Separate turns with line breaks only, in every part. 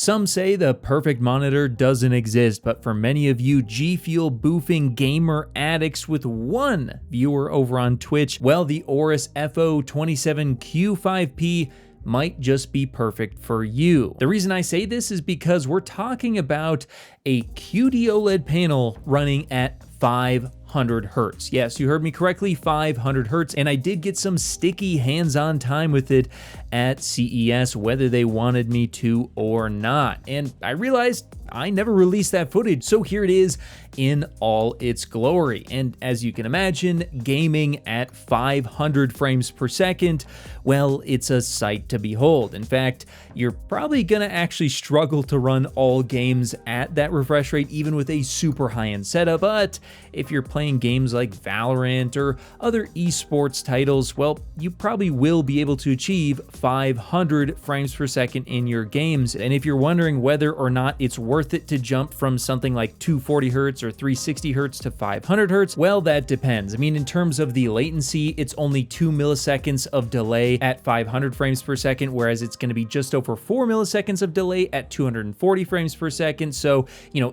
Some say the perfect monitor doesn't exist, but for many of you G Fuel boofing gamer addicts with one viewer over on Twitch, well, the AORUS FO27Q5P might just be perfect for you. The reason I say this is because we're talking about a QD OLED panel running at 500 hertz. Yes, you heard me correctly, 500 hertz, and I did get some sticky hands-on time with it at CES, whether they wanted me to or not. And I realized I never released that footage, so here it is in all its glory. And as you can imagine, gaming at 500 frames per second, well, it's a sight to behold. In fact, you're probably gonna actually struggle to run all games at that refresh rate, even with a super high-end setup. But if you're playing games like Valorant or other esports titles, well, you probably will be able to achieve 500 frames per second in your games. And if you're wondering whether or not it's worth it to jump from something like 240 hertz or 360 hertz to 500 hertz, well, that depends. I mean, in terms of the latency, it's only 2 milliseconds of delay at 500 frames per second, whereas it's going to be just over 4 milliseconds of delay at 240 frames per second. So,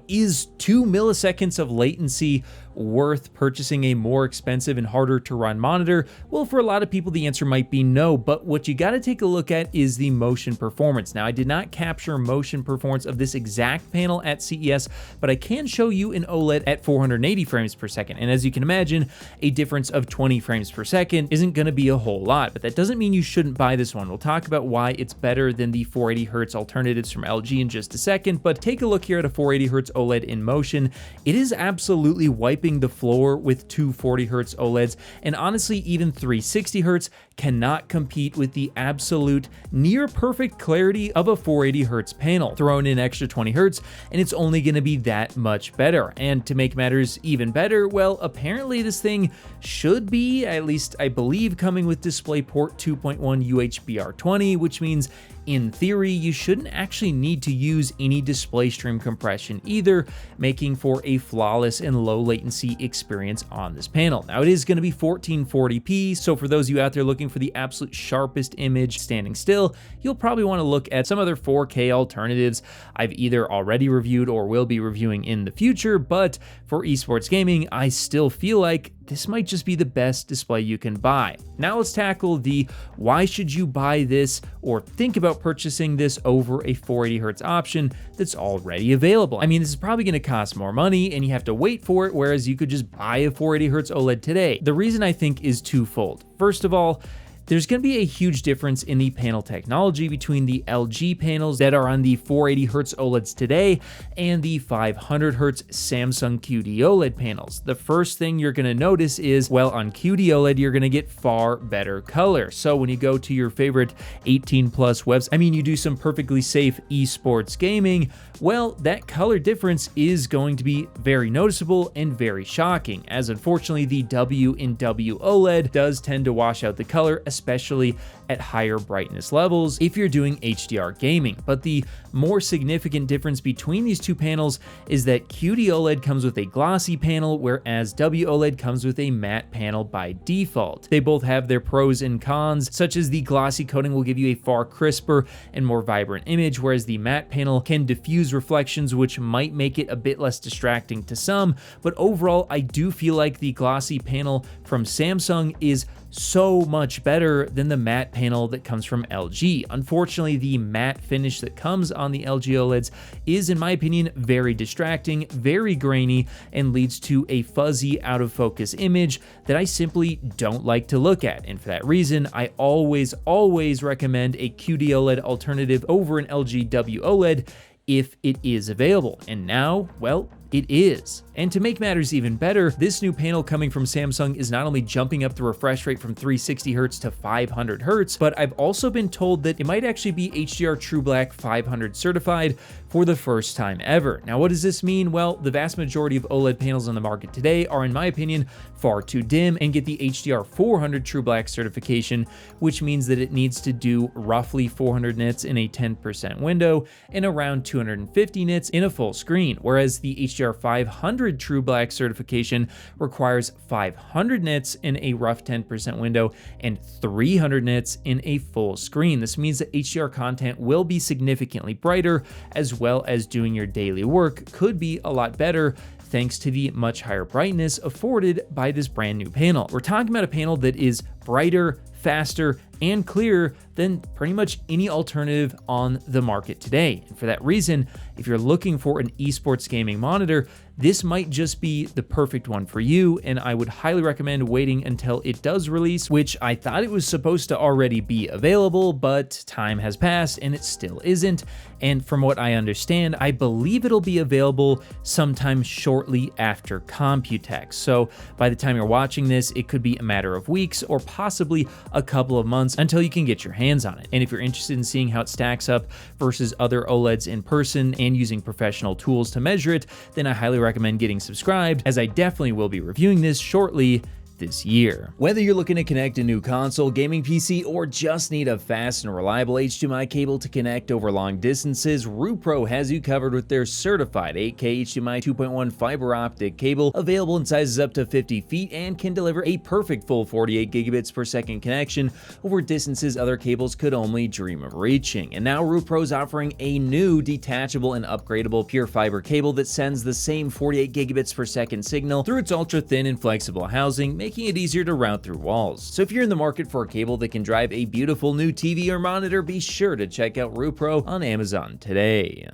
is 2 milliseconds of latency worth purchasing a more expensive and harder to run monitor? Well, for a lot of people, the answer might be no, but what you got to take a look at is the motion performance. Now, I did not capture motion performance of this exact panel at CES, but I can show you an OLED at 480 frames per second. And as you can imagine, a difference of 20 frames per second isn't going to be a whole lot, but that doesn't mean you shouldn't buy this one. We'll talk about why it's better than the 480 hertz alternatives from LG in just a second, but take a look here at a 480 hertz OLED in motion. It is absolutely wiping the floor with 240 hertz OLEDs, and honestly, even 360 hertz cannot compete with the absolute near perfect clarity of a 480 hertz panel. Throw in an extra 20 hertz, and it's only going to be that much better. And to make matters even better, well, apparently this thing should be, at least I believe, coming with DisplayPort 2.1 UHBR20, which means in theory, you shouldn't actually need to use any display stream compression either, making for a flawless and low latency experience on this panel. Now, it is going to be 1440p, so for those of you out there looking for the absolute sharpest image standing still, you'll probably want to look at some other 4K alternatives I've either already reviewed or will be reviewing in the future, but for esports gaming, I still feel like this might just be the best display you can buy. Now let's tackle the why should you buy this or think about purchasing this over a 480 hertz option that's already available. I mean, this is probably going to cost more money and you have to wait for it, whereas you could just buy a 480 hertz OLED today. The reason I think is twofold. First of all, there's going to be a huge difference in the panel technology between the LG panels that are on the 480 hertz OLEDs today and the 500 hertz Samsung QD OLED panels. The first thing you're going to notice is, well, on QD OLED, you're going to get far better color. So when you go to your favorite 18 plus webs, you do some perfectly safe esports gaming, well, that color difference is going to be very noticeable and very shocking, as unfortunately the W in W OLED does tend to wash out the color, especially at higher brightness levels if you're doing HDR gaming. But the more significant difference between these two panels is that QD OLED comes with a glossy panel, whereas W OLED comes with a matte panel by default. They both have their pros and cons, such as the glossy coating will give you a far crisper and more vibrant image, whereas the matte panel can diffuse reflections, which might make it a bit less distracting to some. But overall, I do feel like the glossy panel from Samsung is so much better than the matte panel that comes from LG. Unfortunately, the matte finish that comes on the LG OLEDs is, in my opinion, very distracting, very grainy, and leads to a fuzzy, out of focus image that I simply don't like to look at. And for that reason, I always recommend a QD OLED alternative over an LG W OLED if it is available. And now, well, it is. And to make matters even better, this new panel coming from Samsung is not only jumping up the refresh rate from 360 hertz to 500 hertz, but I've also been told that it might actually be HDR True Black 500 certified for the first time ever. Now, what does this mean? Well, the vast majority of OLED panels on the market today are, in my opinion, far too dim and get the HDR 400 True Black certification, which means that it needs to do roughly 400 nits in a 10% window and around 250 nits in a full screen, whereas the HDR HDR 500 True Black certification requires 500 nits in a rough 10% window and 300 nits in a full screen. This means that HDR content will be significantly brighter, as well as doing your daily work could be a lot better thanks to the much higher brightness afforded by this brand new panel. We're talking about a panel that is brighter, faster, and clearer than pretty much any alternative on the market today. And for that reason, if you're looking for an esports gaming monitor, this might just be the perfect one for you, and I would highly recommend waiting until it does release, which I thought it was supposed to already be available, but time has passed and it still isn't. And from what I understand, I believe it'll be available sometime shortly after Computex. So by the time you're watching this, it could be a matter of weeks or possibly a couple of months until you can get your hands on it. And if you're interested in seeing how it stacks up versus other OLEDs in person and using professional tools to measure it, then I highly recommend getting subscribed, as I definitely will be reviewing this shortly this year. Whether you're looking to connect a new console, gaming PC, or just need a fast and reliable HDMI cable to connect over long distances, Rupro has you covered with their certified 8K HDMI 2.1 fiber optic cable, available in sizes up to 50 feet and can deliver a perfect full 48 gigabits per second connection over distances other cables could only dream of reaching. And now Rupro's offering a new detachable and upgradable pure fiber cable that sends the same 48 gigabits per second signal through its ultra thin and flexible housing, making it easier to route through walls. So if you're in the market for a cable that can drive a beautiful new TV or monitor, be sure to check out Rupro on Amazon today.